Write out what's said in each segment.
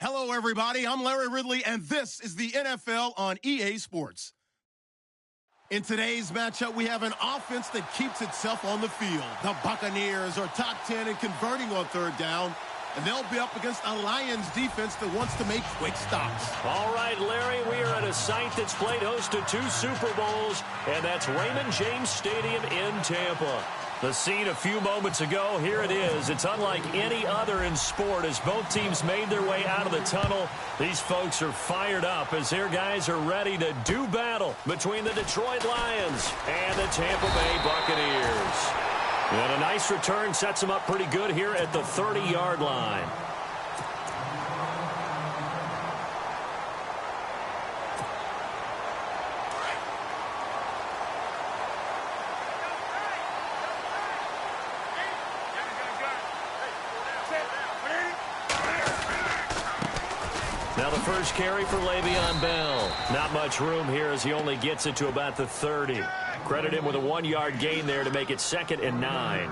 Hello, everybody. I'm Larry Ridley, and this is the NFL on EA Sports. In today's matchup, we have an offense that keeps itself on the field. The Buccaneers are top 10 in converting on third down, and they'll be up against a Lions defense that wants to make quick stops. All right, Larry, we are at a site that's played host to 2 Super Bowls, and that's Raymond James Stadium in Tampa. The scene a few moments ago, here it is. It's unlike any other in sport as both teams made their way out of the tunnel. These folks are fired up as their guys are ready to do battle between the Detroit Lions and the Tampa Bay Buccaneers. And a nice return sets them up pretty good here at the 30-yard line. Now the first carry for Le'Veon Bell. Not much room here as he only gets it to about the 30. Credit him with a 1-yard gain there to make it 2nd and 9.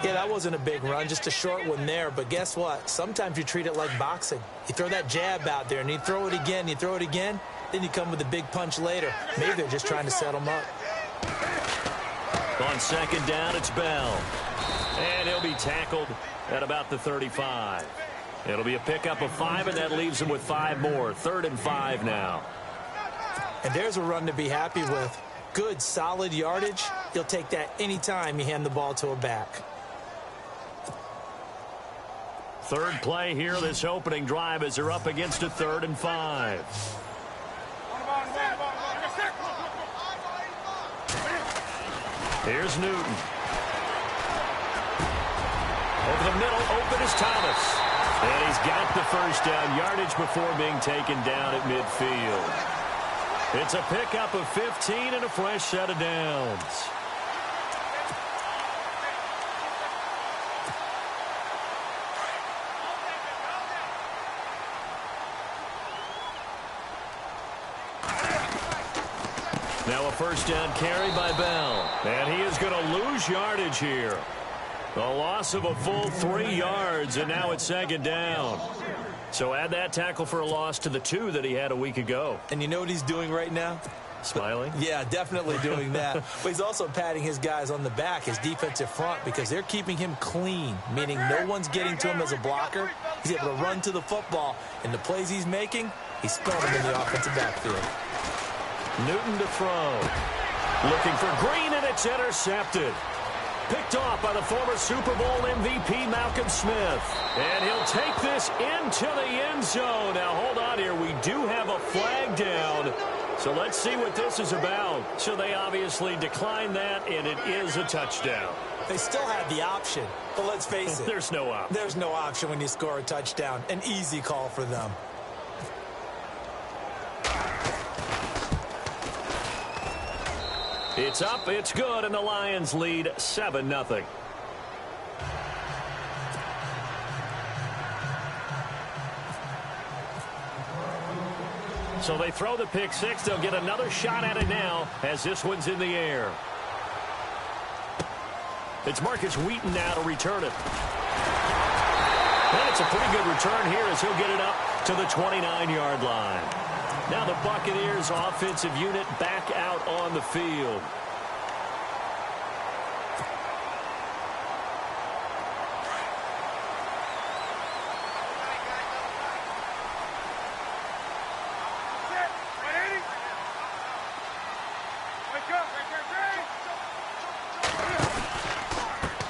Yeah, that wasn't a big run, just a short one there. But guess what? Sometimes you treat it like boxing. You throw that jab out there, and you throw it again, then you come with a big punch later. Maybe they're just trying to set him up. On 2nd down, it's Bell. And he'll be tackled at about the 35. It'll be a pickup of 5, and that leaves him with 5 more. 3rd and 5 now. And there's a run to be happy with. Good, solid yardage. You'll take that anytime you hand the ball to a back. Third play here, this opening drive, as they're up against a 3rd and 5. Here's Newton. Over the middle, open is Thomas. And he's got the first down yardage before being taken down at midfield. It's a pickup of 15 and a fresh set of downs. Now a first down carry by Bell. And he is going to lose yardage here. A loss of a full 3 yards, and now it's 2nd down. So add that tackle for a loss to the 2 that he had a week ago. And you know what he's doing right now? Smiling? Yeah, definitely doing that. But he's also patting his guys on the back, his defensive front, because they're keeping him clean, meaning no one's getting to him as a blocker. He's able to run to the football, and the plays he's making, he's throwing them in the offensive backfield. Newton to throw. Looking for Green, and it's intercepted. Picked off by the former Super Bowl MVP, Malcolm Smith. And he'll take this into the end zone. Now, hold on here. We do have a flag down. So let's see what this is about. So they obviously declined that, and it is a touchdown. They still had the option, but let's face it. There's no option. There's no option when you score a touchdown. An easy call for them. It's up, it's good, and the Lions lead 7-0. So they throw the pick 6. They'll get another shot at it now as this one's in the air. It's Marcus Wheaton now to return it. And it's a pretty good return here as he'll get it up to the 29-yard line. Now the Buccaneers offensive unit back out on the field.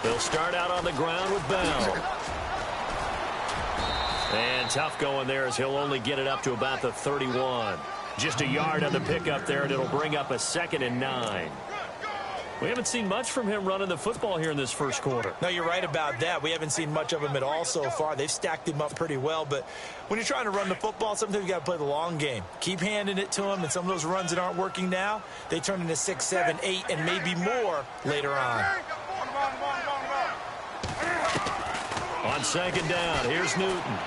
They'll start out on the ground with Bell. And tough going there as he'll only get it up to about the 31. Just a yard on the pickup there, and it'll bring up a 2nd and 9. We haven't seen much from him running the football here in this first quarter. No, you're right about that. We haven't seen much of him at all so far. They've stacked him up pretty well, but when you're trying to run the football, sometimes you got to play the long game. Keep handing it to him, and some of those runs that aren't working now, they turn into 6, 7, 8, and maybe more later on. On 2nd down, here's Newton.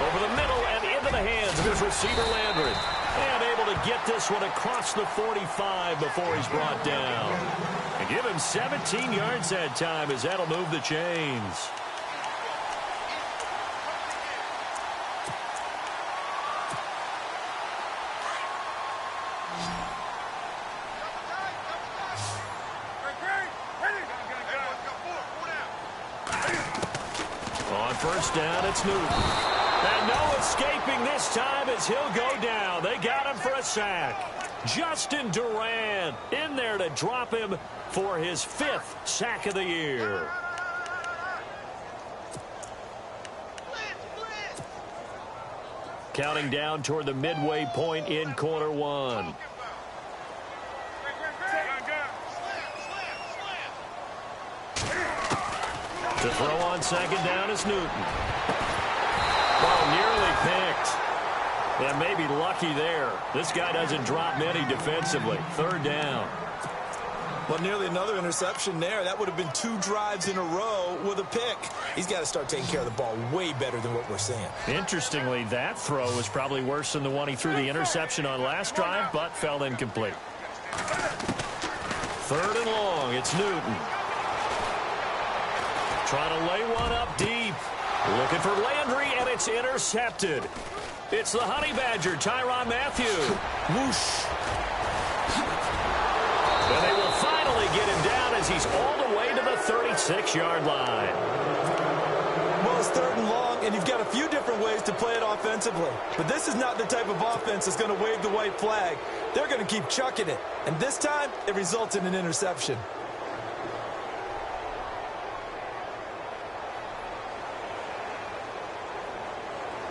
Over the middle and into the hands of his receiver, Landry. And able to get this one across the 45 before he's brought down. And give him 17 yards that time as that'll move the chains. first down. It's Newton. And no escaping this time as he'll go down. They got him for a sack. Justin Duran in there to drop him for his 5th sack of the year. Counting down toward the midway point in quarter 1. To throw on second down is Newton. Oh, nearly picked. Yeah, maybe lucky there. This guy doesn't drop many defensively. 3rd down. Well, nearly another interception there. That would have been 2 drives in a row with a pick. He's got to start taking care of the ball way better than what we're seeing. Interestingly, that throw was probably worse than the one he threw the interception on last drive, but fell incomplete. 3rd and long. It's Newton. Trying to lay one up deep. Looking for Landry, and it's intercepted. It's the Honey Badger, Tyrann Mathieu. Whoosh. And they will finally get him down as he's all the way to the 36-yard line. Well, it's 3rd and long, and you've got a few different ways to play it offensively. But this is not the type of offense that's going to wave the white flag. They're going to keep chucking it. And this time, it results in an interception.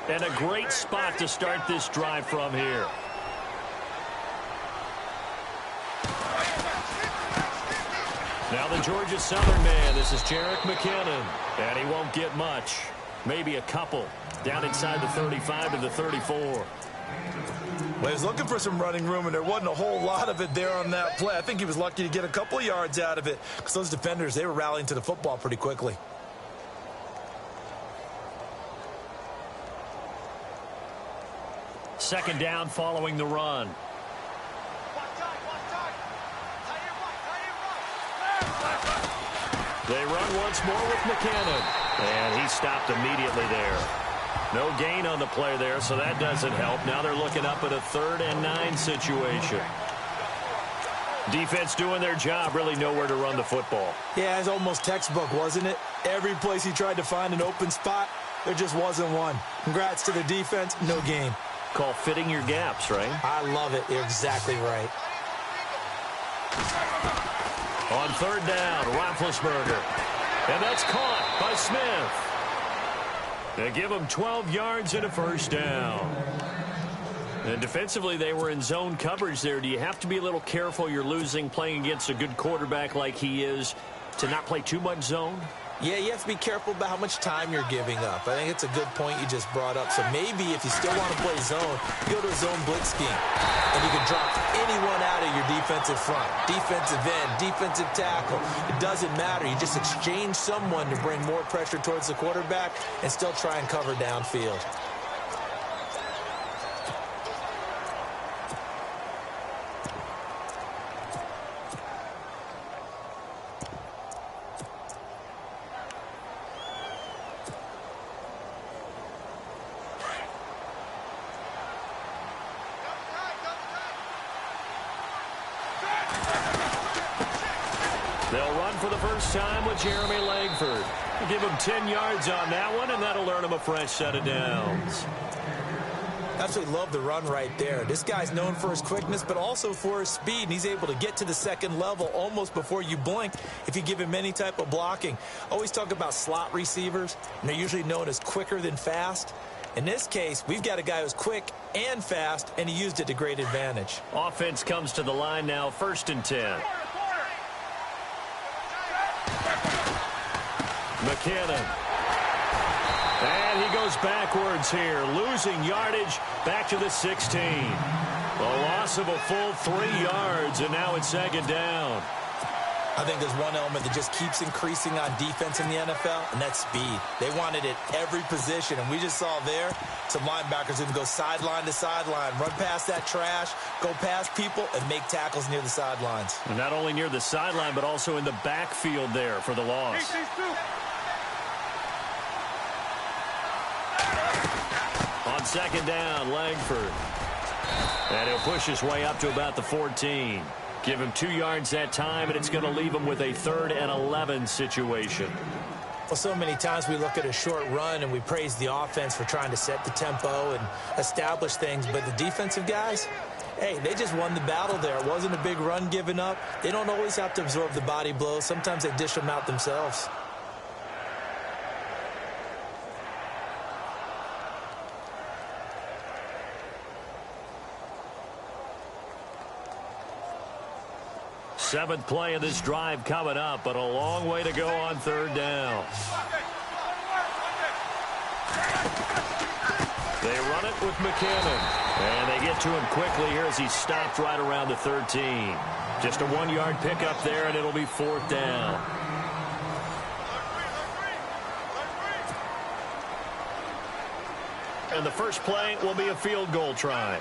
And a great spot to start this drive from here. Now the Georgia Southern man. This is Jerick McKinnon. And he won't get much. Maybe a couple. Down inside the 35 to the 34. Well, he was looking for some running room, and there wasn't a whole lot of it there on that play. I think he was lucky to get a couple of yards out of it because those defenders, they were rallying to the football pretty quickly. Second down following the run. They run once more with McKinnon. And he stopped immediately there. No gain on the play there, so that doesn't help. Now they're looking up at a 3rd and 9 situation. Defense doing their job, really nowhere to run the football. Yeah, it's almost textbook, wasn't it? Every place he tried to find an open spot, there just wasn't one. Congrats to the defense, no gain. Call fitting your gaps, right? I love it. You're exactly right. On 3rd down, Roethlisberger. And that's caught by Smith. They give him 12 yards and a first down. And defensively, they were in zone coverage there. Do you have to be a little careful you're losing playing against a good quarterback like he is to not play too much zone? Yeah, you have to be careful about how much time you're giving up. I think it's a good point you just brought up. So maybe if you still want to play zone, you go to a zone blitz scheme. And you can drop anyone out of your defensive front. Defensive end, defensive tackle. It doesn't matter. You just exchange someone to bring more pressure towards the quarterback and still try and cover downfield. They'll run for the first time with Jeremy Langford. Give him 10 yards on that one, and that'll earn him a fresh set of downs. Absolutely love the run right there. This guy's known for his quickness, but also for his speed, and he's able to get to the second level almost before you blink if you give him any type of blocking. Always talk about slot receivers, and they're usually known as quicker than fast. In this case, we've got a guy who's quick and fast, and he used it to great advantage. Offense comes to the line now, 1st and 10. McKinnon. And he goes backwards here, losing yardage back to the 16. A loss of a full 3 yards, and now it's 2nd down. I think there's one element that just keeps increasing on defense in the NFL, and that's speed. They want it at every position, and we just saw there some linebackers who can go sideline to sideline, run past that trash, go past people, and make tackles near the sidelines. And not only near the sideline, but also in the backfield there for the loss. On 2nd down, Langford. And he'll push his way up to about the 14. Give him 2 yards that time, and it's going to leave him with a 3rd and 11 situation. Well, so many times we look at a short run and we praise the offense for trying to set the tempo and establish things, but the defensive guys, hey, they just won the battle there. It wasn't a big run given up. They don't always have to absorb the body blows. Sometimes they dish them out themselves. Seventh play of this drive coming up, but a long way to go on third down. They run it with McKinnon, and they get to him quickly here as he stopped right around the 13. Just a 1-yard pickup there, and it'll be fourth down. And the first play will be a field goal try.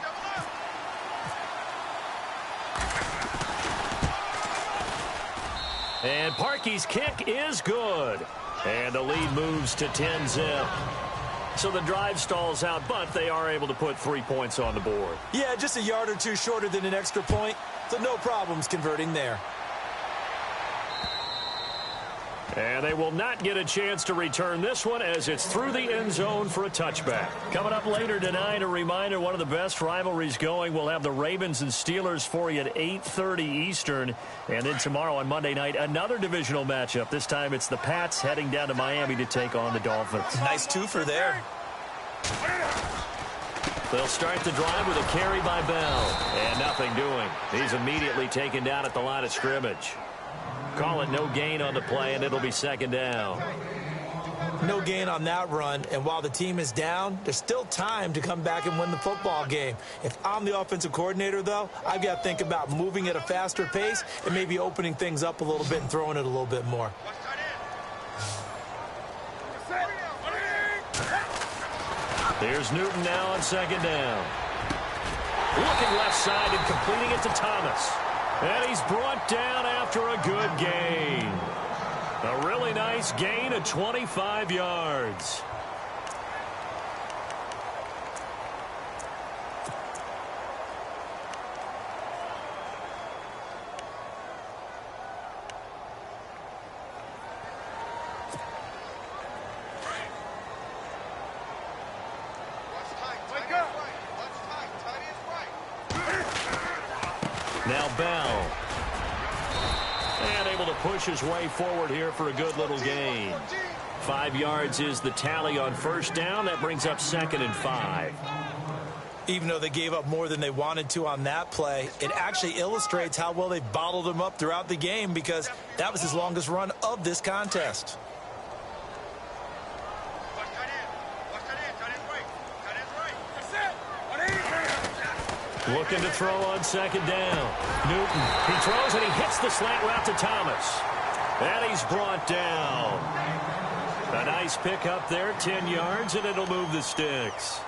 And Parkey's kick is good. And the lead moves to 10-zip. So the drive stalls out, but they are able to put 3 points on the board. Yeah, just a yard or two shorter than an extra point, so no problems converting there. And they will not get a chance to return this one as it's through the end zone for a touchback. Coming up later tonight, a reminder, one of the best rivalries going. We'll have the Ravens and Steelers for you at 8:30 Eastern. And then tomorrow on Monday night, another divisional matchup. This time it's the Pats heading down to Miami to take on the Dolphins. Nice twofer there. They'll start the drive with a carry by Bell. And nothing doing. He's immediately taken down at the line of scrimmage. Call it no gain on the play, and it'll be second down. No gain on that run, and while the team is down, there's still time to come back and win the football game. If I'm the offensive coordinator, though, I've got to think about moving at a faster pace and maybe opening things up a little bit and throwing it a little bit more. Here's Newton now on second down. Looking left side and completing it to Thomas. And he's brought down after a good gain. A really nice gain of 25 yards. Now Bell. And able to push his way forward here for a good little gain. 5 yards is the tally on first down. That brings up 2nd and 5. Even though they gave up more than they wanted to on that play, it actually illustrates how well they bottled him up throughout the game because that was his longest run of this contest. Looking to throw on second down. Newton, he throws and he hits the slant route to Thomas. And he's brought down. A nice pickup there, 10 yards, and it'll move the sticks.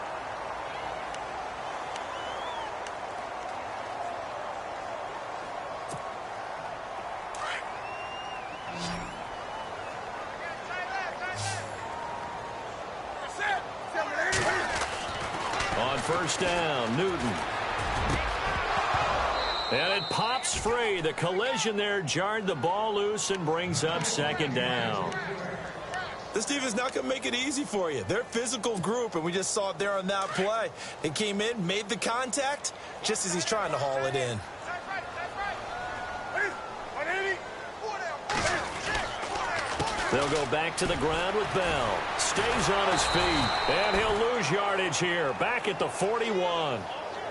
On first down, Newton. And it pops free. The collision there jarred the ball loose and brings up second down. This team is not going to make it easy for you. They're a physical group, and we just saw it there on that play. They came in, made the contact, just as he's trying to haul it in. They'll go back to the ground with Bell. Stays on his feet, and he'll lose yardage here. Back at the 41.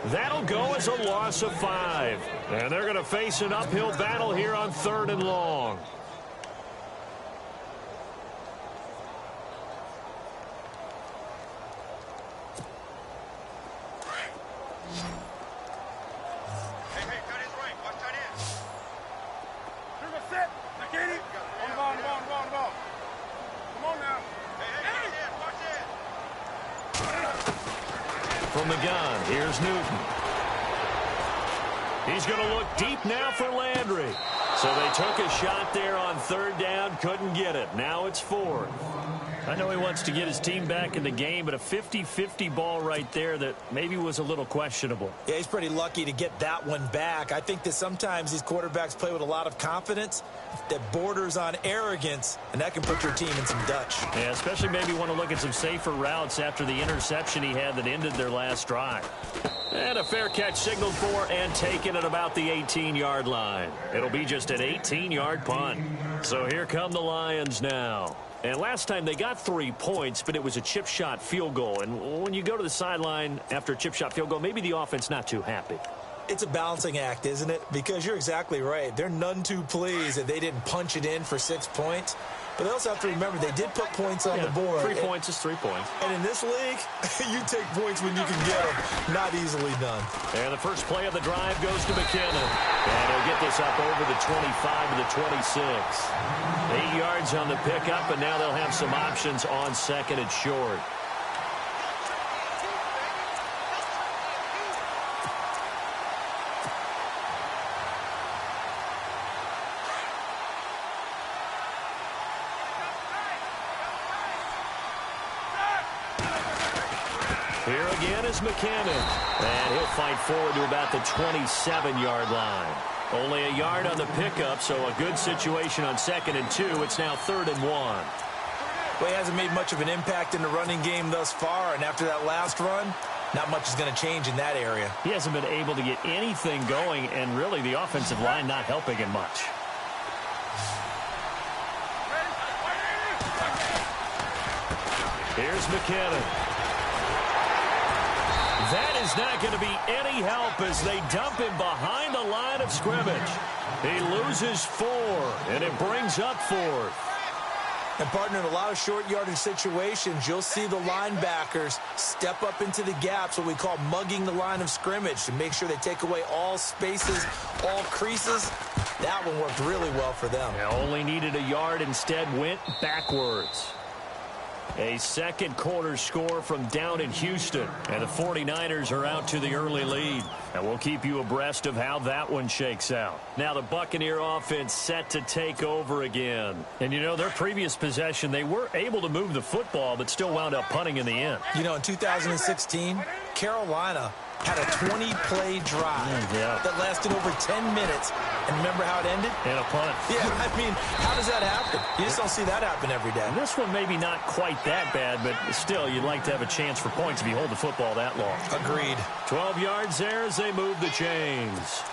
That'll go as a loss of 5. And they're going to face an uphill battle here on 3rd and long. From the gun, here's Newton. He's going to look deep now for Landry. So they took a shot there on third down, couldn't get it. Now it's fourth. I know he wants to get his team back in the game, but a 50-50 ball right there that maybe was a little questionable. Yeah, he's pretty lucky to get that one back. I think that sometimes these quarterbacks play with a lot of confidence that borders on arrogance, and that can put your team in some Dutch. Yeah, especially maybe want to look at some safer routes after the interception he had that ended their last drive. And a fair catch signaled for and taken at about the 18-yard line. It'll be just an 18-yard punt. So here come the Lions now. And last time they got 3 points, but it was a chip shot field goal. And when you go to the sideline after a chip shot field goal, maybe the offense not too happy. It's a balancing act, isn't it? Because you're exactly right. They're none too pleased that they didn't punch it in for 6 points. But they also have to remember they did put points on the board. 3 points is 3 points. And in this league, you take points when you can get them. Not easily done. And the first play of the drive goes to McKinnon. And he'll get this up over the 25 to the 26. 8 yards on the pickup, and now they'll have some options on second and short. Here again is McKinnon. And he'll fight forward to about the 27-yard line. Only a yard on the pickup, so a good situation on second and 2. It's now 3rd and 1. Well, he hasn't made much of an impact in the running game thus far, and after that last run, not much is going to change in that area. He hasn't been able to get anything going, and really the offensive line not helping him much. Here's McKinnon. That is not going to be any help as they dump him behind the line of scrimmage. He loses 4, and it brings up 4th. And, partner, in a lot of short yardage situations, you'll see the linebackers step up into the gaps, what we call mugging the line of scrimmage, to make sure they take away all spaces, all creases. That one worked really well for them. Yeah, only needed a yard, instead went backwards. A second quarter score from down in Houston, and the 49ers are out to the early lead. And we'll keep you abreast of how that one shakes out. Now the Buccaneer offense set to take over again. And you know, their previous possession, they were able to move the football, but still wound up punting in the end. You know, in 2016, Carolina had a 20-play drive that lasted over 10 minutes. And remember how it ended? And a punt. Yeah, I mean, how does that happen? You just don't see that happen every day. And this one maybe not quite that bad, but still, you'd like to have a chance for points if you hold the football that long. Agreed. 12 yards there as they move the chains.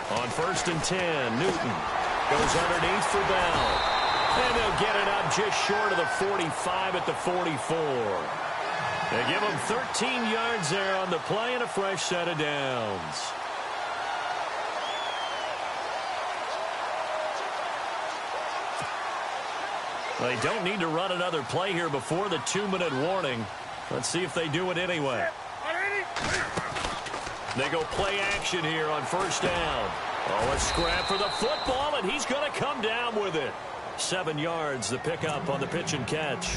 On 1st and 10, Newton goes underneath for Bell. And they'll get it up just short of the 45 at the 44. They give him 13 yards there on the play and a fresh set of downs. They don't need to run another play here before the 2-minute warning. Let's see if they do it anyway. They go play action here on 1st down. Oh, a scrap for the football, and he's going to come down with it. 7 yards, the pickup on the pitch and catch.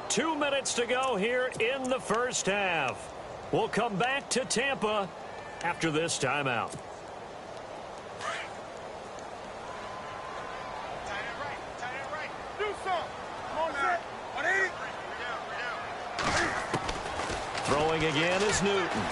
Two minutes to go here in the first half. We'll come back to Tampa after this timeout. Throwing again is Newton.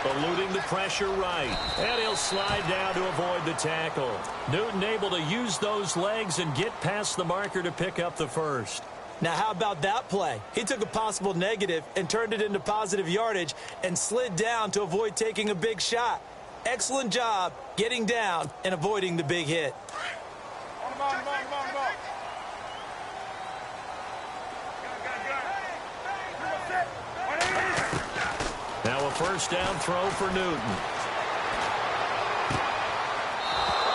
Eluding the pressure right. And he'll slide down to avoid the tackle. Newton able to use those legs and get past the marker to pick up the first. Now, how about that play? He took a possible negative and turned it into positive yardage and slid down to avoid taking a big shot. Excellent job getting down and avoiding the big hit. Now a first down throw for Newton.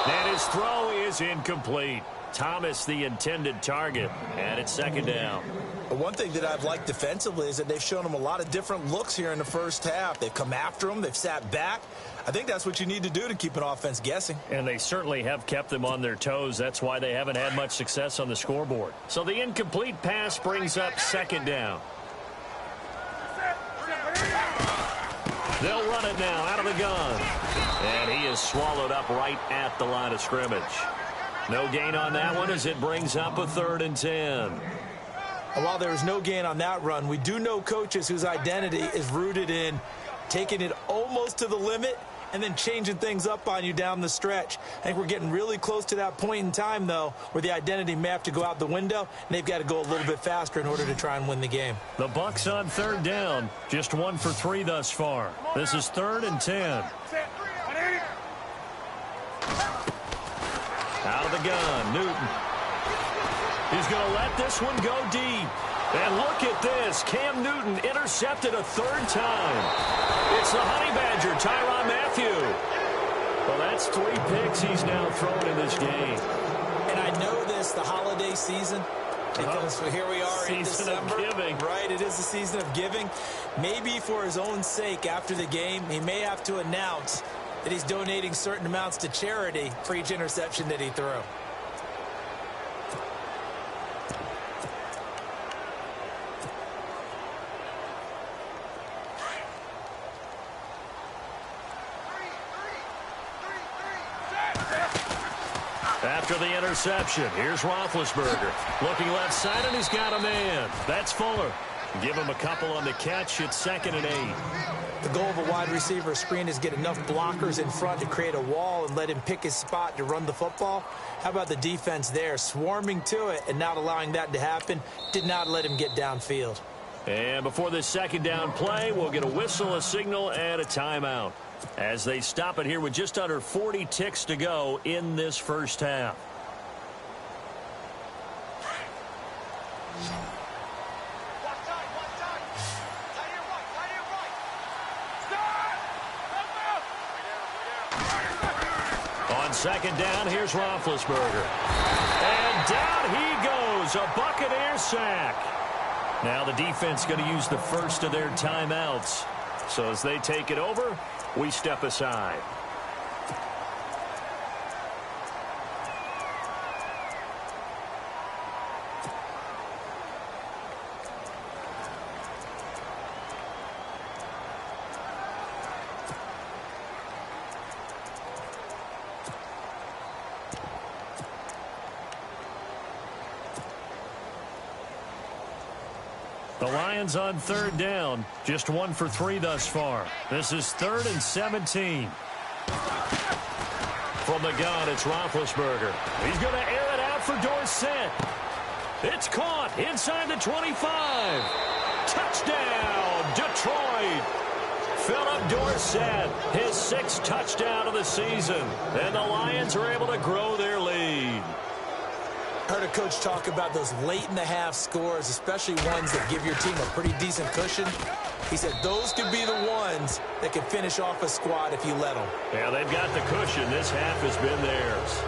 And his throw is incomplete. Thomas the intended target, and it's second down. One thing that I've liked defensively is that they've shown him a lot of different looks here in the first half. They've come after him. They've sat back. I think that's what you need to do to keep an offense guessing. And they certainly have kept them on their toes. That's why they haven't had much success on the scoreboard. So the incomplete pass brings up second down. They'll run it now out of the gun. And he is swallowed up right at the line of scrimmage. No gain on that one as it brings up a 3rd and 10. And while there is no gain on that run, we do know coaches whose identity is rooted in taking it almost to the limit and then changing things up on you down the stretch. I think we're getting really close to that point in time, though, where the identity may have to go out the window, and they've got to go a little bit faster in order to try and win the game. The Bucks on 3rd down, just 1 for 3 thus far. This is 3rd and 10. Out of the gun, Newton. He's going to let this one go deep. And look at this. Cam Newton intercepted a 3rd time. It's the Honey Badger, Tyrann Mathieu. Well, that's 3 picks he's now thrown in this game. And I know this, the holiday season, because here we are in December. Season of giving. Right, it is the season of giving. Maybe for his own sake, after the game, he may have to announce that he's donating certain amounts to charity for each interception that he threw. After the interception, here's Roethlisberger. Looking left side, and he's got a man. That's Fuller. Give him a couple on the catch. It's 2nd and 8. The goal of a wide receiver screen is get enough blockers in front to create a wall and let him pick his spot to run the football. How about the defense there, swarming to it and not allowing that to happen? Did not let him get downfield. And before this 2nd down play, we'll get a whistle, a signal, and a timeout as they stop it here with just under 40 ticks to go in this first half. On 2nd down, here's Roethlisberger. And down he goes, a Buccaneer sack. Now the defense going to use the first of their timeouts. So as they take it over, we step aside. The Lions on 3rd down, just 1 for 3 thus far. This is 3rd and 17. From the gun, it's Roethlisberger. He's going to air it out for Dorsett. It's caught inside the 25. Touchdown, Detroit. Philip Dorsett, his 6th touchdown of the season. And the Lions are able to grow their lead. Heard a coach talk about those late-in-the-half scores, especially ones that give your team a pretty decent cushion. He said those could be the ones that could finish off a squad if you let them. Yeah, they've got the cushion. This half has been theirs.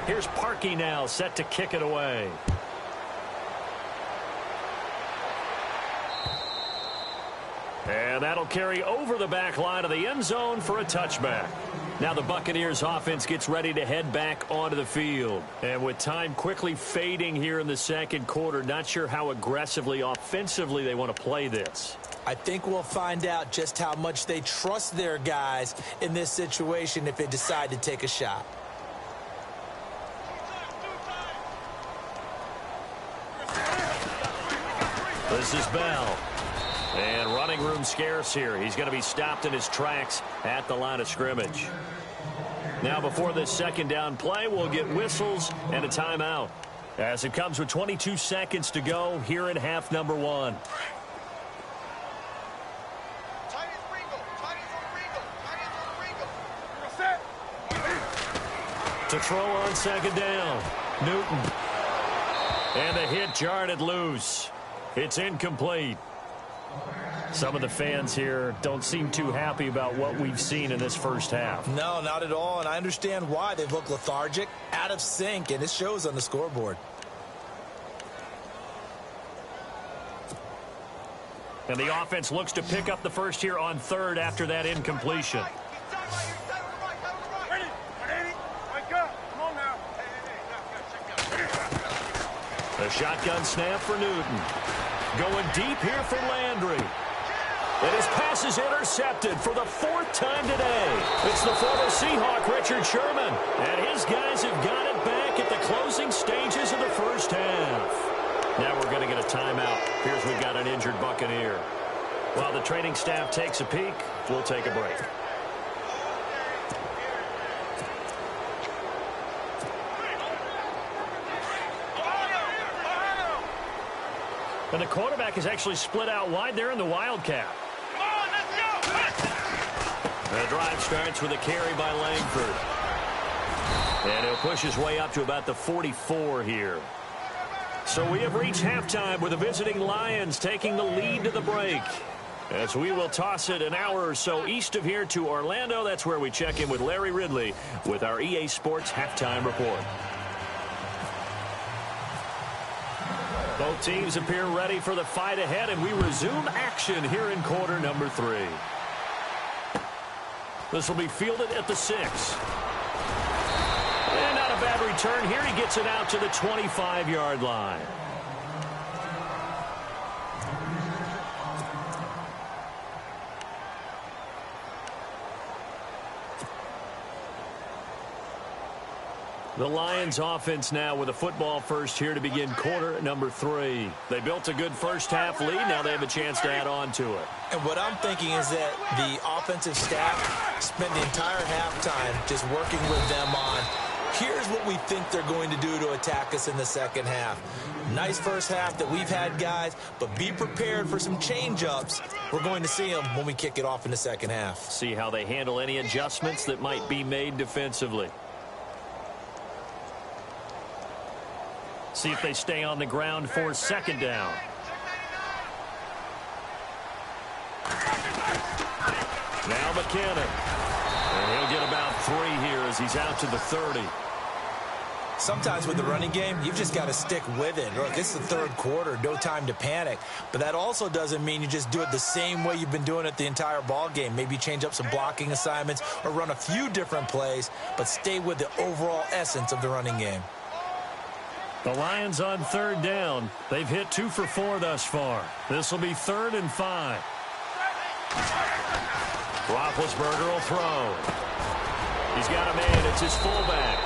Here's Parkey now, set to kick it away. And that'll carry over the back line of the end zone for a touchback. Now the Buccaneers offense gets ready to head back onto the field. And with time quickly fading here in the 2nd quarter, not sure how aggressively, offensively they want to play this. I think we'll find out just how much they trust their guys in this situation if they decide to take a shot. This is Bell. And running room scarce here. He's going to be stopped in his tracks at the line of scrimmage. Now before this 2nd down play, we'll get whistles and a timeout. As it comes with 22 seconds to go here in half number 1. To throw on 2nd down. Newton. And the hit jarred it loose. It's incomplete. Some of the fans here don't seem too happy about what we've seen in this first half. No, not at all, and I understand why. They've looked lethargic, out of sync, and it shows on the scoreboard. And the offense looks to pick up the first here on third after that incompletion. The shotgun snap for Newton. Going deep here for Landry. And his pass is intercepted for the fourth time today. It's the former Seahawk, Richard Sherman. And his guys have got it back at the closing stages of the first half. Now we're going to get a timeout. Here's we've got an injured Buccaneer. While the training staff takes a peek, we'll take a break. And the quarterback is actually split out wide there in the Wildcat. The drive starts with a carry by Langford. And he'll push his way up to about the 44 here. So we have reached halftime with the visiting Lions taking the lead to the break. As we will toss it an hour or so east of here to Orlando. That's where we check in with Larry Ridley with our EA Sports Halftime Report. Both teams appear ready for the fight ahead, and we resume action here in quarter number 3. This will be fielded at the 6. And not a bad return here. He gets it out to the 25-yard line. The Lions offense now with a football first here to begin quarter number 3. They built a good first half lead. Now they have a chance to add on to it. And what I'm thinking is that the offensive staff spent the entire halftime just working with them on, here's what we think they're going to do to attack us in the second half. Nice first half that we've had, guys, but be prepared for some change-ups. We're going to see them when we kick it off in the second half. See how they handle any adjustments that might be made defensively. See if they stay on the ground for second down. Now McKinnon. And he'll get about 3 here as he's out to the 30. Sometimes with the running game, you've just got to stick with it. Look, this is the third quarter, no time to panic. But that also doesn't mean you just do it the same way you've been doing it the entire ball game. Maybe change up some blocking assignments or run a few different plays, but stay with the overall essence of the running game. The Lions on third down. They've hit 2 for 4 thus far. This will be 3rd and 5. Roethlisberger will throw. He's got a man. It's his fullback.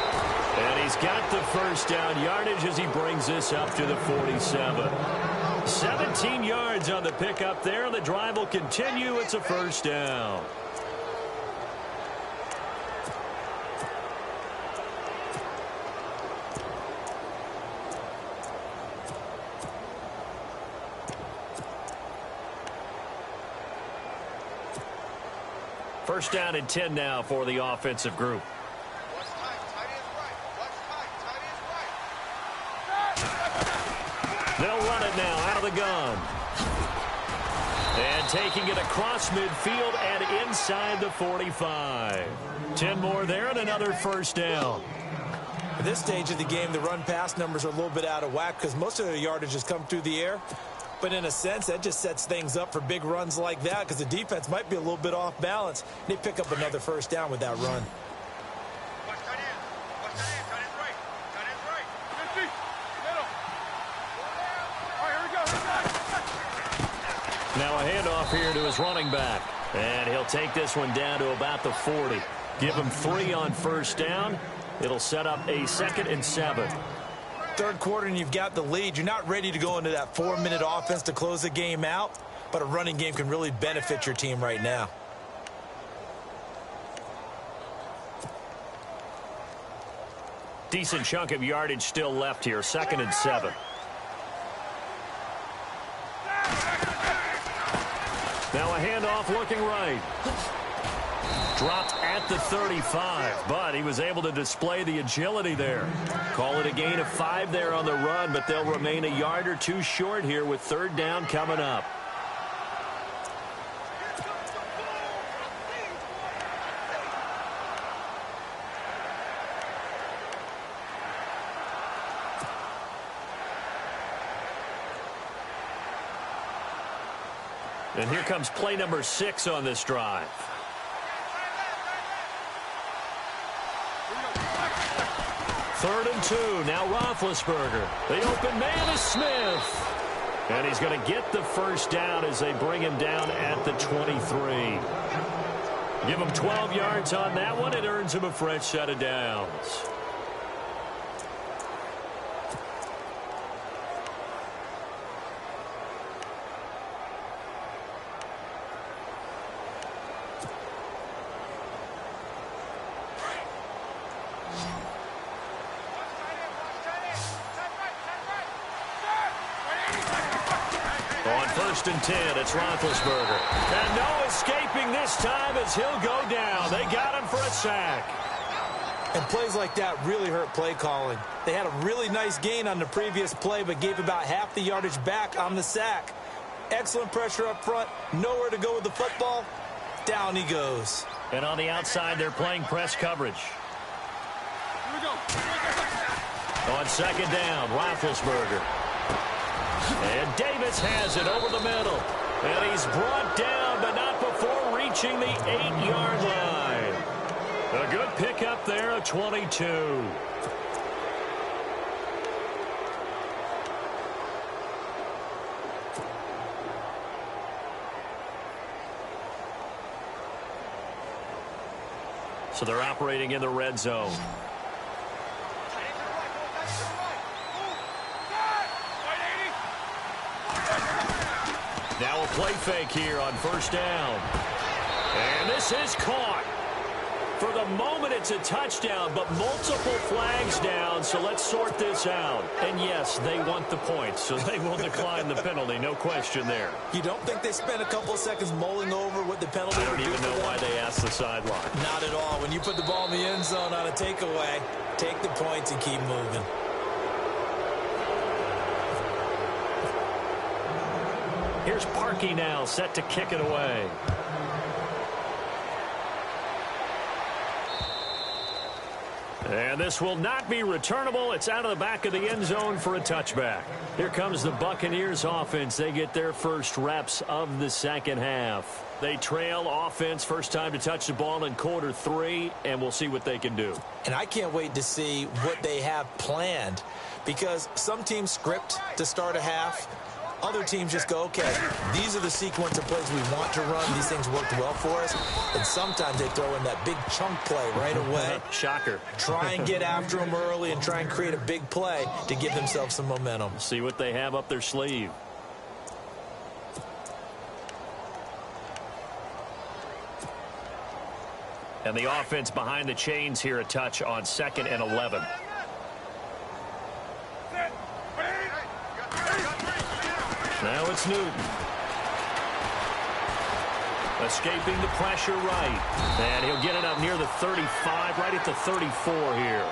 And he's got the first down yardage as he brings this up to the 47. 17 yards on the pickup there. The drive will continue. It's a first down. First down and 10 now for the offensive group. They'll run it now out of the gun. And taking it across midfield and inside the 45. 10 more there and another first down. At this stage of the game, the run-pass numbers are a little bit out of whack because most of their yardage has come through the air. But in a sense, that just sets things up for big runs like that because the defense might be a little bit off balance. They pick up another first down with that run. Now a handoff here to his running back. And he'll take this one down to about the 40. Give him 3 on first down. It'll set up a 2nd and 7. Third quarter and you've got the lead. You're not ready to go into that 4-minute offense to close the game out, but a running game can really benefit your team right now. Decent chunk of yardage still left here. 2nd and 7. Now a handoff looking right. Dropped at the 35, but he was able to display the agility there. Call it a gain of 5 there on the run, but they'll remain a yard or 2 short here with third down coming up. And here comes play number 6 on this drive. Third and 2. Now Roethlisberger. The open man is Smith. And he's going to get the first down as they bring him down at the 23. Give him 12 yards on that one. It earns him a fresh set of downs. First and 10, it's Roethlisberger. And no escaping this time as he'll go down. They got him for a sack. And plays like that really hurt play calling. They had a really nice gain on the previous play, but gave about half the yardage back on the sack. Excellent pressure up front. Nowhere to go with the football. Down he goes. And on the outside, they're playing press coverage. Here we go. On second down, Roethlisberger. And Davis has it over the middle. And he's brought down, but not before reaching the 8-yard line. A good pickup there, a 22. So they're operating in the red zone. Now a play fake here on first down. And this is caught. For the moment, it's a touchdown, but multiple flags down, so let's sort this out. And yes, they want the points, so they will decline the penalty, no question there. You don't think they spent a couple of seconds mulling over what the penalty I would don't do even know why they asked the sideline. Not at all. When you put the ball in the end zone on a takeaway, take the points and keep moving. Here's Parkey now, set to kick it away. And this will not be returnable. It's out of the back of the end zone for a touchback. Here comes the Buccaneers offense. They get their first reps of the second half. They trail offense, first time to touch the ball in quarter 3, and we'll see what they can do. And I can't wait to see what they have planned, because some teams script to start a half. Other teams just go, okay, these are the sequence of plays we want to run. These things worked well for us. And sometimes they throw in that big chunk play right away. Shocker. Try and get after them early and try and create a big play to give themselves some momentum. See what they have up their sleeve. And the offense behind the chains here, a touch on 2nd and 11. Now it's Newton. Escaping the pressure right. And he'll get it up near the 35, right at the 34 here.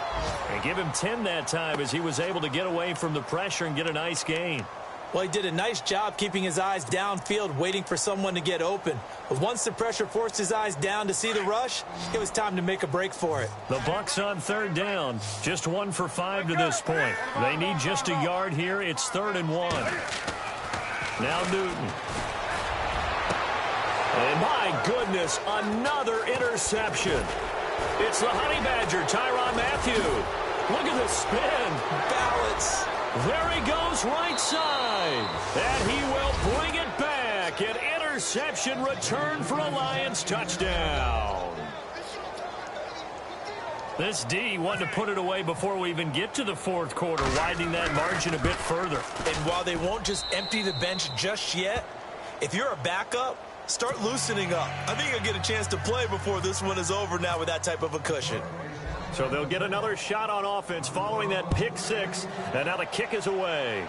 And give him 10 that time as he was able to get away from the pressure and get a nice gain. Well, he did a nice job keeping his eyes downfield, waiting for someone to get open. But once the pressure forced his eyes down to see the rush, it was time to make a break for it. The Bucs on 3rd down. Just 1 for 5 to this point. They need just a yard here. It's 3rd and 1. Now Newton. And my goodness, another interception. It's the Honey Badger, Tyrann Mathieu. Look at the spin. Balance. There he goes right side. And he will bring it back. An interception return for a Lions touchdown. This D wanted to put it away before we even get to the 4th quarter, widening that margin a bit further. And while they won't just empty the bench just yet, if you're a backup, start loosening up. I think you'll get a chance to play before this one is over now with that type of a cushion. So they'll get another shot on offense following that pick 6, and now the kick is away.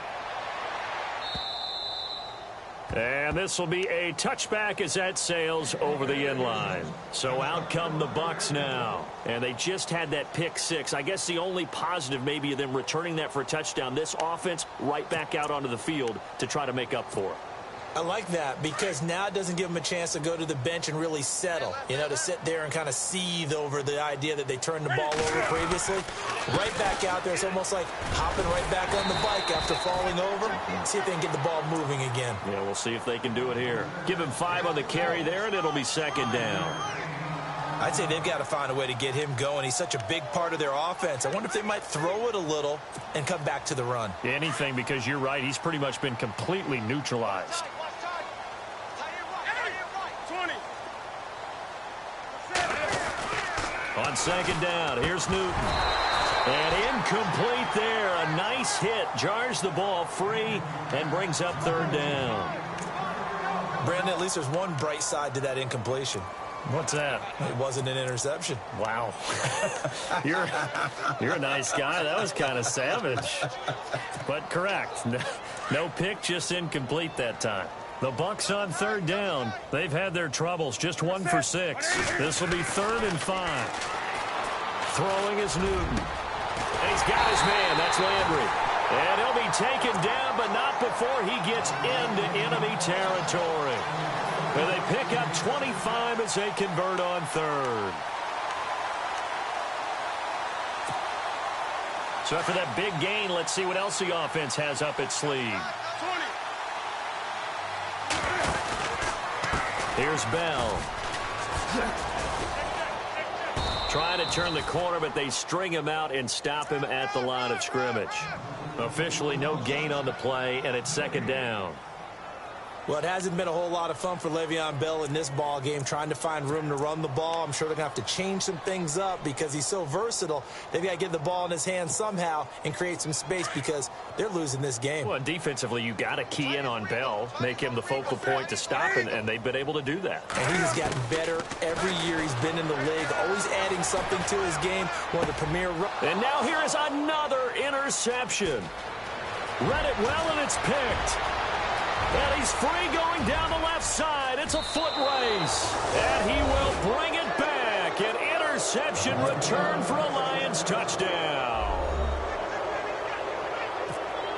And this will be a touchback as that sails over the end line. So out come the Bucs now. And they just had that pick 6. I guess the only positive maybe of them returning that for a touchdown. This offense right back out onto the field to try to make up for it. I like that because now it doesn't give them a chance to go to the bench and really settle, to sit there and kind of seethe over the idea that they turned the ball over previously. Right back out there. It's almost like hopping right back on the bike after falling over. See if they can get the ball moving again. Yeah, we'll see if they can do it here. Give him 5 on the carry there, and it'll be second down. I'd say they've got to find a way to get him going. He's such a big part of their offense. I wonder if they might throw it a little and come back to the run. Anything, because you're right. He's pretty much been completely neutralized. On second down, here's Newton. And incomplete there. A nice hit. Jars the ball free and brings up third down. Brandon, at least there's one bright side to that incompletion. What's that? It wasn't an interception. Wow. You're a nice guy. That was kind of savage. But correct. No pick, just incomplete that time. The Bucs on third down. They've had their troubles. Just 1 for 6. This will be 3rd and 5. Throwing is Newton. And he's got his man. That's Landry. And he'll be taken down, but not before he gets into enemy territory. And they pick up 25 as they convert on 3rd. So after that big gain, let's see what else the offense has up its sleeve. Here's Bell. Trying to turn the corner, but they string him out and stop him at the line of scrimmage. Officially no gain on the play, and it's second down. Well, it hasn't been a whole lot of fun for Le'Veon Bell in this ball game, trying to find room to run the ball. I'm sure they're going to have to change some things up because he's so versatile. They've got to get the ball in his hands somehow and create some space because they're losing this game. Well, defensively, you got to key in on Bell, make him the focal point to stop, and they've been able to do that. And he's gotten better every year he's been in the league, always adding something to his game. One of the premier. And now here is another interception. Read it well, and it's picked. And he's free going down the left side. It's a foot race. And he will bring it back. An interception return for a Lions touchdown.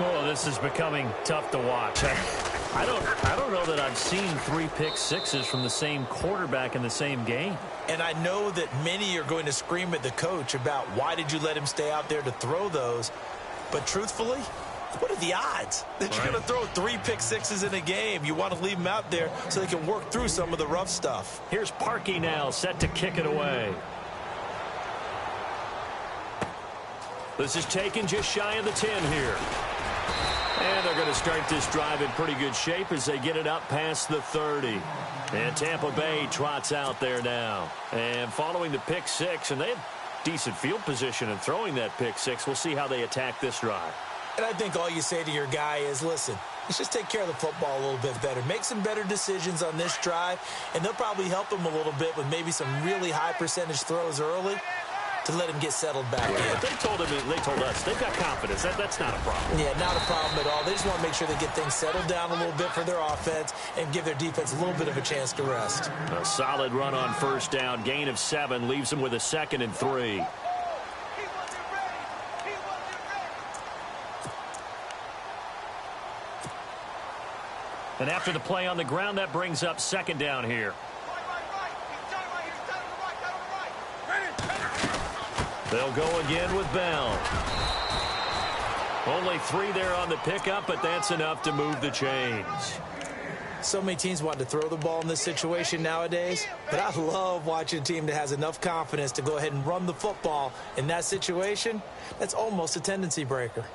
Oh, this is becoming tough to watch. I don't know that I've seen 3 pick sixes from the same quarterback in the same game. And I know that many are going to scream at the coach about why did you let him stay out there to throw those. But truthfully, what are the odds that you're going to throw 3 pick sixes in a game? You want to leave them out there so they can work through some of the rough stuff. Here's Parkey now, set to kick it away. This is taken just shy of the 10 here. And they're going to start this drive in pretty good shape as they get it up past the 30. And Tampa Bay trots out there now. And following the pick 6, and they have decent field position in throwing that pick 6. We'll see how they attack this drive. And I think all you say to your guy is, listen, let's just take care of the football a little bit better. Make some better decisions on this drive, and they'll probably help him a little bit with maybe some really high percentage throws early to let him get settled back in. They told us they've got confidence. That's not a problem. Yeah, not a problem at all. They just want to make sure they get things settled down a little bit for their offense and give their defense a little bit of a chance to rest. A solid run on first down. Gain of 7 leaves them with a 2nd and 3. And after the play on the ground, that brings up 2nd down here. They'll go again with Bell. Only 3 there on the pickup, but that's enough to move the chains. So many teams want to throw the ball in this situation nowadays, but I love watching a team that has enough confidence to go ahead and run the football in that situation. That's almost a tendency breaker.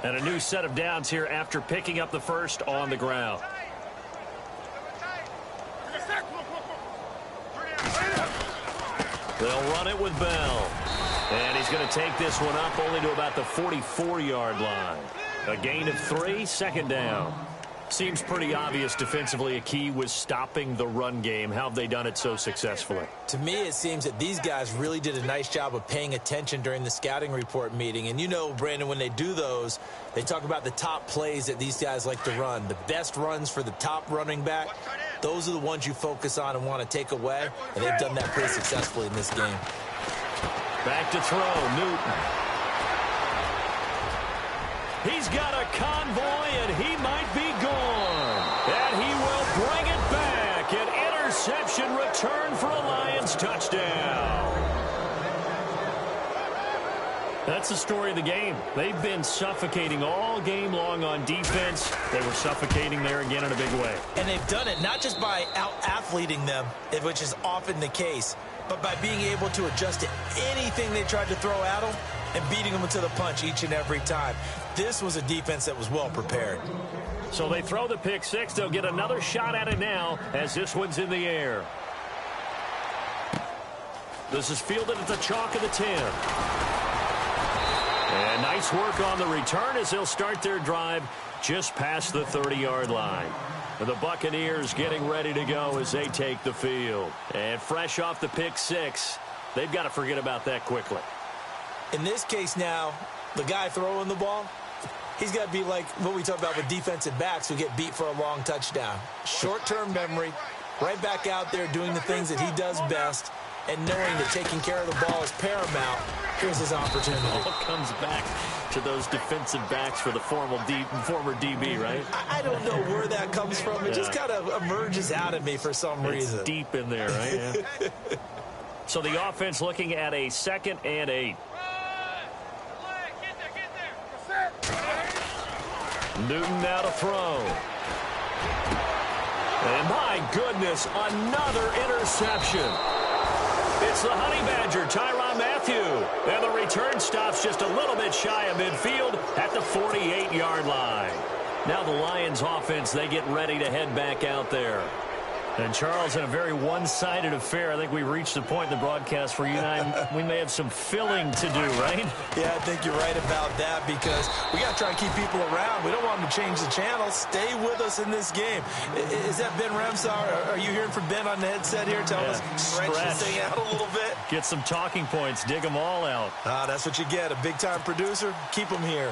And a new set of downs here after picking up the first on the ground. They'll run it with Bell. And he's going to take this one up only to about the 44-yard line. A gain of 3, 2nd down. Seems pretty obvious defensively a key was stopping the run game. How have they done it so successfully? To me, it seems that these guys really did a nice job of paying attention during the scouting report meeting. And you know, Brandon, when they do those, they talk about the top plays that these guys like to run. The best runs for the top running back, those are the ones you focus on and want to take away. And they've done that pretty successfully in this game. Back to throw, Newton. He's got a convoy, and he might be gone. And he will bring it back. An interception return for a Lions touchdown. That's the story of the game. They've been suffocating all game long on defense. They were suffocating there again in a big way. And they've done it not just by out-athleting them, which is often the case, but by being able to adjust to anything they tried to throw at them and beating them to the punch each and every time. This was a defense that was well prepared. So they throw the pick six. They'll get another shot at it now as this one's in the air. This is fielded at the chalk of the 10. And nice work on the return as they'll start their drive just past the 30-yard line. The Buccaneers getting ready to go as they take the field. And fresh off the pick six, they've got to forget about that quickly. In this case now, the guy throwing the ball, he's got to be like what we talk about with defensive backs who get beat for a long touchdown. Short-term memory, right back out there doing the things that he does best, and knowing that taking care of the ball is paramount. Here's his opportunity. It all comes back to those defensive backs for the former DB, right? I don't know where that comes from. It just kind of emerges out of me for some reason. It's deep in there, right? Yeah. So the offense looking at a 2nd and 8. Newton now to throw. And my goodness, another interception. It's the Honey Badger, Tyrann Mathieu. And the return stops just a little bit shy of midfield at the 48-yard line. Now the Lions offense, they get ready to head back out there. And Charles, in a very one-sided affair, I think we reached the point in the broadcast where you and I, we may have some filling to do, right? Yeah, I think you're right about that because we got to try and keep people around. We don't want them to change the channel. Stay with us in this game. Is that Ben Remsar? Are you hearing from Ben on the headset here? Tell us, stretch this thing out a little bit. Get some talking points. Dig them all out. That's what you get. A big-time producer. Keep them here.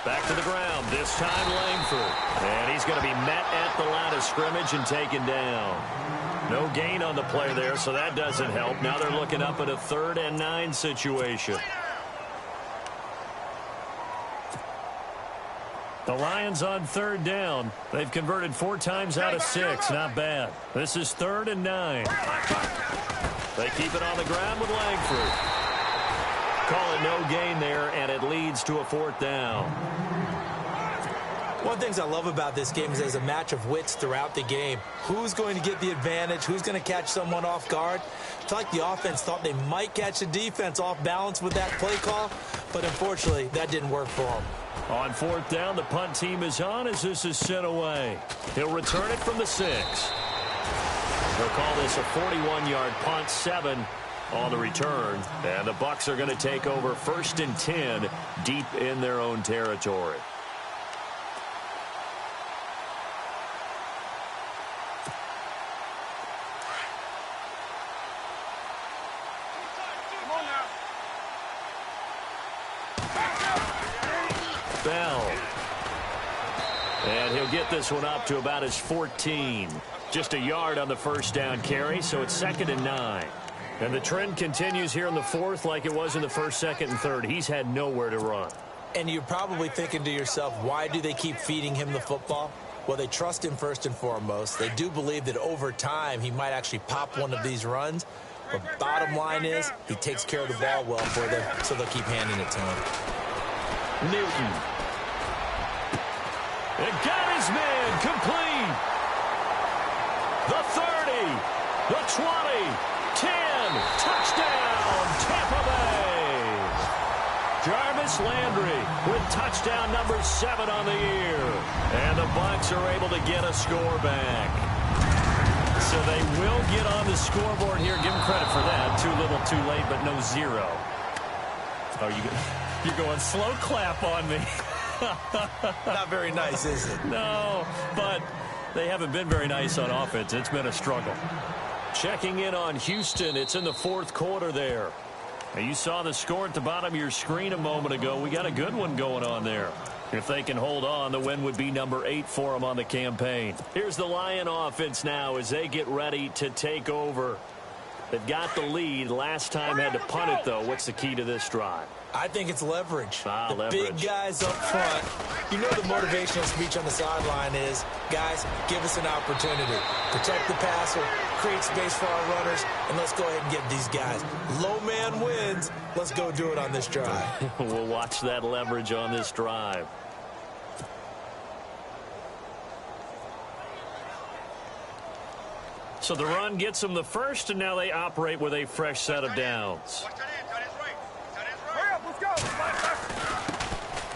Back to the ground, this time Langford. And he's going to be met at the line of scrimmage and taken down. No gain on the play there, so that doesn't help. Now they're looking up at a 3rd and 9 situation. The Lions on 3rd down. They've converted 4 times out of 6. Not bad. This is 3rd and 9. They keep it on the ground with Langford. Call it no gain there, and it leads to a 4th down. One of the things I love about this game is there's a match of wits throughout the game. Who's going to get the advantage? Who's going to catch someone off guard? It's like the offense thought they might catch the defense off balance with that play call, but unfortunately, that didn't work for them. On 4th down, the punt team is on as this is sent away. He'll return it from the 6. They'll call this a 41-yard punt, 7 on the return. And the Bucs are going to take over 1st and 10 deep in their own territory. Bell. And he'll get this one up to about his 14. Just a yard on the 1st down carry, so it's 2nd and 9. And the trend continues here in the 4th like it was in the 1st, 2nd, and 3rd. He's had nowhere to run. And you're probably thinking to yourself, why do they keep feeding him the football? Well, they trust him first and foremost. They do believe that over time he might actually pop one of these runs. But bottom line is he takes care of the ball well for them, so they'll keep handing it to him. Newton. And got his man complete. The 30, the 20, 10, touchdown, Tampa Bay. Jarvis Landry with touchdown number 7 on the year. And the Bucs are able to get a score back. So they will get on the scoreboard here. Give them credit for that. Too little, too late, but no 0. Oh, you're going slow clap on me. Not very nice, is it? No, but they haven't been very nice on offense. It's been a struggle. Checking in on Houston. It's in the 4th quarter there. Now, you saw the score at the bottom of your screen a moment ago. We got a good one going on there. If they can hold on, the win would be number 8 for them on the campaign. Here's the Lion offense now as they get ready to take over. They've got the lead. Last time had to punt it, though. What's the key to this drive? I think it's leverage. Leverage. Big guys up front. You know the motivational speech on the sideline is, guys, give us an opportunity. Protect the passer, create space for our runners, and let's go ahead and get these guys. Low man wins. Let's go do it on this drive. We'll watch that leverage on this drive. So the run gets them the first, and now they operate with a fresh set of downs.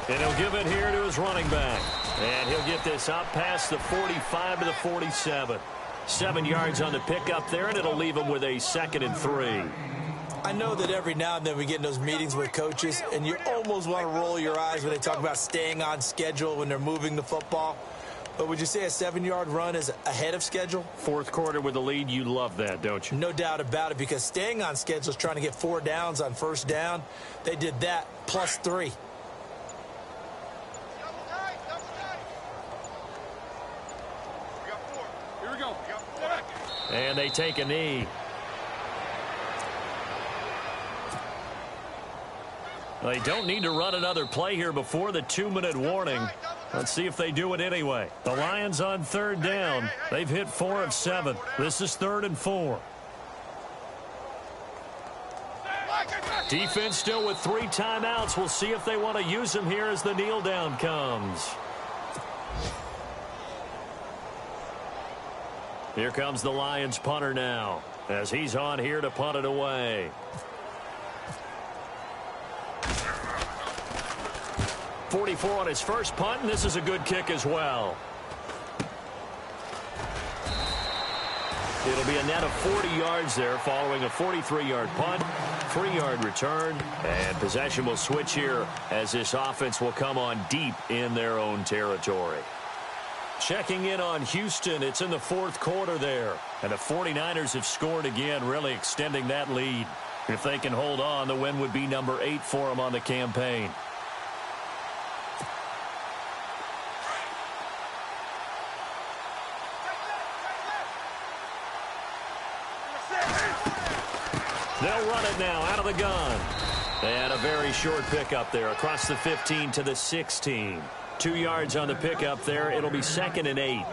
And he'll give it here to his running back. And he'll get this up past the 45 to the 47. 7 yards on the pickup there, and it'll leave him with a 2nd and 3. I know that every now and then we get in those meetings with coaches, and you almost want to roll your eyes when they talk about staying on schedule when they're moving the football. But would you say a 7-yard run is ahead of schedule? Fourth quarter with the lead, you love that, don't you? No doubt about it, because staying on schedule is trying to get 4 downs on first down. They did that plus 3. And they take a knee. They don't need to run another play here before the 2-minute warning. Let's see if they do it anyway. The Lions on 3rd down. They've hit 4 of 7. This is 3rd and 4. Defense still with 3 timeouts. We'll see if they want to use them here as the kneel down comes. Here comes the Lions punter now as he's on here to punt it away. .44 on his first punt, and this is a good kick as well. It'll be a net of 40 yards there following a 43-yard punt, 3-yard return, and possession will switch here as this offense will come on deep in their own territory. Checking in on Houston, it's in the 4th quarter there, and the 49ers have scored again, really extending that lead. If they can hold on, the win would be number 8 for them on the campaign. They'll run it now out of the gun. And a very short pickup there across the 15 to the 16. 2 yards on the pickup there. It'll be 2nd and 8.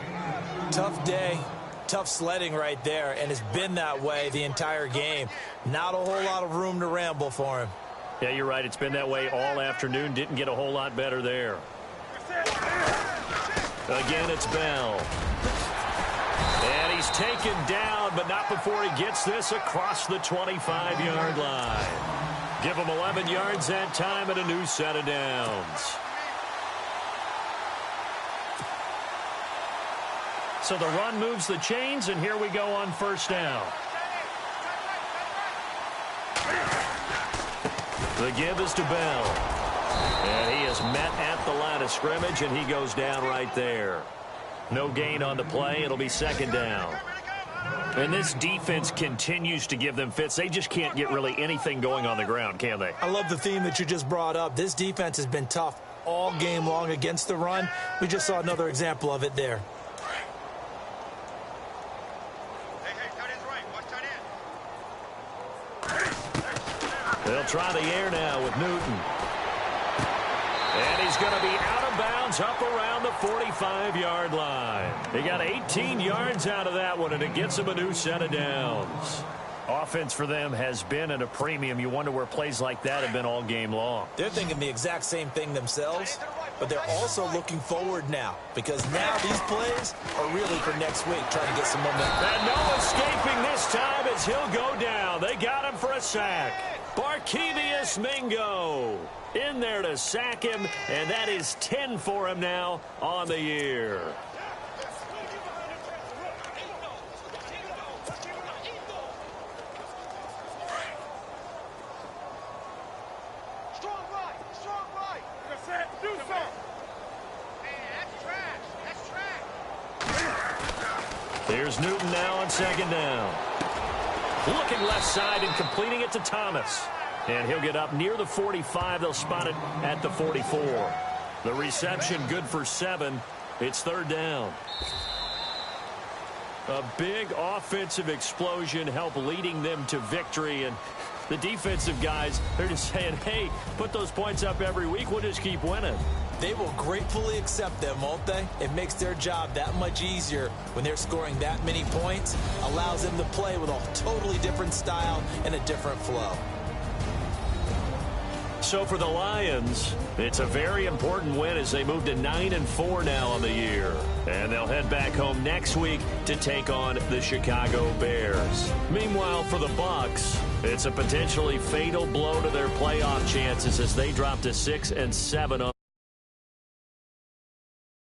Tough day. Tough sledding right there, and it's been that way the entire game. Not a whole lot of room to ramble for him. Yeah, you're right. It's been that way all afternoon. Didn't get a whole lot better there. Again, it's Bell. And he's taken down, but not before he gets this across the 25-yard line. Give him 11 yards that time and a new set of downs. So the run moves the chains, and here we go on first down. The give is to Bell. And he is met at the line of scrimmage, and he goes down right there. No gain on the play. It'll be 2nd down. And this defense continues to give them fits. They just can't get really anything going on the ground, can they? I love the theme that you just brought up. This defense has been tough all game long against the run. We just saw another example of it there. They'll try the air now with Newton. And he's going to be out of bounds up around the 45-yard line. He got 18 yards out of that one, and it gets him a new set of downs. Offense for them has been at a premium. You wonder where plays like that have been all game long. They're thinking the exact same thing themselves, but they're also looking forward now, because now these plays are really for next week, trying to get some momentum. And no escaping this time as he'll go down. They got him for a sack. Barkevius Mingo in there to sack him, and that is 10 for him now on the year. Here's Newton now on 2nd down. Looking left side and completing it to Thomas. And he'll get up near the 45. They'll spot it at the 44. The reception good for 7. It's 3rd down. A big offensive explosion helped leading them to victory. And the defensive guys, they're just saying, hey, put those points up every week. We'll just keep winning. They will gratefully accept them, won't they? It makes their job that much easier when they're scoring that many points. Allows them to play with a totally different style and a different flow. So for the Lions, it's a very important win as they move to 9-4 now on the year. And they'll head back home next week to take on the Chicago Bears. Meanwhile, for the Bucs, it's a potentially fatal blow to their playoff chances as they drop to 6-7 on